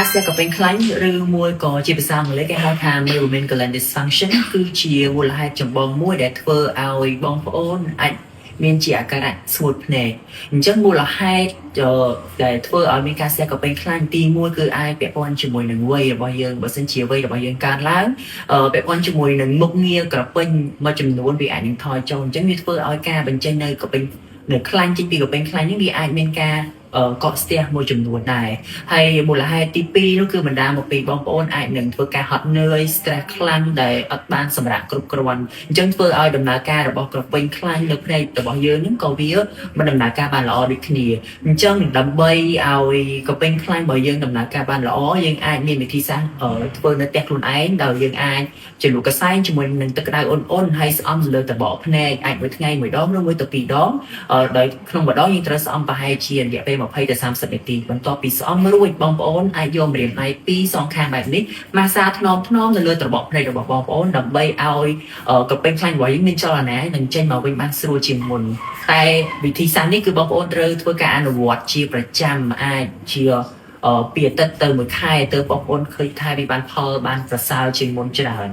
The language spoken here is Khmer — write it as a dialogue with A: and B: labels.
A: ការស្ទះក៏เป็นខ្លាញ់ឬមួយក៏ជាភាសាអង់គ្លេសគេហៅថា movement gland dysfunction គឺជាមូលហេតុចម្បងមួយដែលធ្វើឲ្យបងប្អូនអាចមានជាអាការៈស្ងួតភ្នែកអញ្ចឹងមូលហេតុដែលធ្វើឲ្យមានការស្ទះក៏เป็นខ្លាញ់ទី1គឺអាចពាក់ព័ន្ធជាមួយនឹងវ័យរបស់យើងបើសិនជាវ័យរបស់យើងកើនឡើងពាក់ព័ន្ធជាមួយនឹងមុខងារក្រពេញមួយចំនួនវាអាចនឹងថយចុះអញ្ចឹងវាធ្វើឲ្យការបញ្ចេញនៅក៏เป็นនៅខ្លាញ់ចេញពីក៏เป็นខ្លាញ់នេះវាអាចមានការកកស្ទះមួយចំនួនដែរហើយមូលហេតុទី2នោះគឺបណ្ដាលមកពីបងប្អូនអាចនឹងធ្វើការហត់នឿយ stress ខ្លាំងដែលអត់បានសម្រាប់គ្រប់គ្រាន់អញ្ចឹងធ្វើឲ្យដំណើរការរបស់ក្រពេញខ្លាញ់នៅភ្នែករបស់យើងហ្នឹងក៏វាមិនដំណើរការបានល្អដូចគ្នាអញ្ចឹងដើម្បីឲ្យក្រពេញខ្លាញ់របស់យើងដំណើរការបានល្អយើងអាចមានវិធីសាស្ត្រធ្វើនៅផ្ទះខ្លួនឯងដោយយើងអាចជំនួសកសែងជាមួយនឹងទឹកក្តៅអ៊ុនៗហើយស្អំលើតបកភ្នែកអាចមួយថ្ងៃមួយដងឬមួយទៅពីរដងដោយក្នុងម្ដងយើងត្រូវស្អំប្រហែលជារយៈពេល20ទៅ30នាទីបន្ទាប់ពីស្អំរួចបងប្អូនអាចយកម្រាមដៃ2សងខាងបែបនេះម៉ាស្សាថ្នមនៅលើត្របកភ្នែករបស់បងប្អូនដើម្បីឲ្យក្រពេញខ្លាញ់របស់យើងមានចលនានិងចេញមកវិញបានស្រួលជាងមុនតែវិធីសាស្ត្រនេះគឺបងប្អូនត្រូវធ្វើការអនុវត្តជាប្រចាំអាចជាពីអាទិត្យទៅមួយខែទៅបងប្អូនឃើញថាវាបានផលបានប្រសើរជាងមុនច្រើន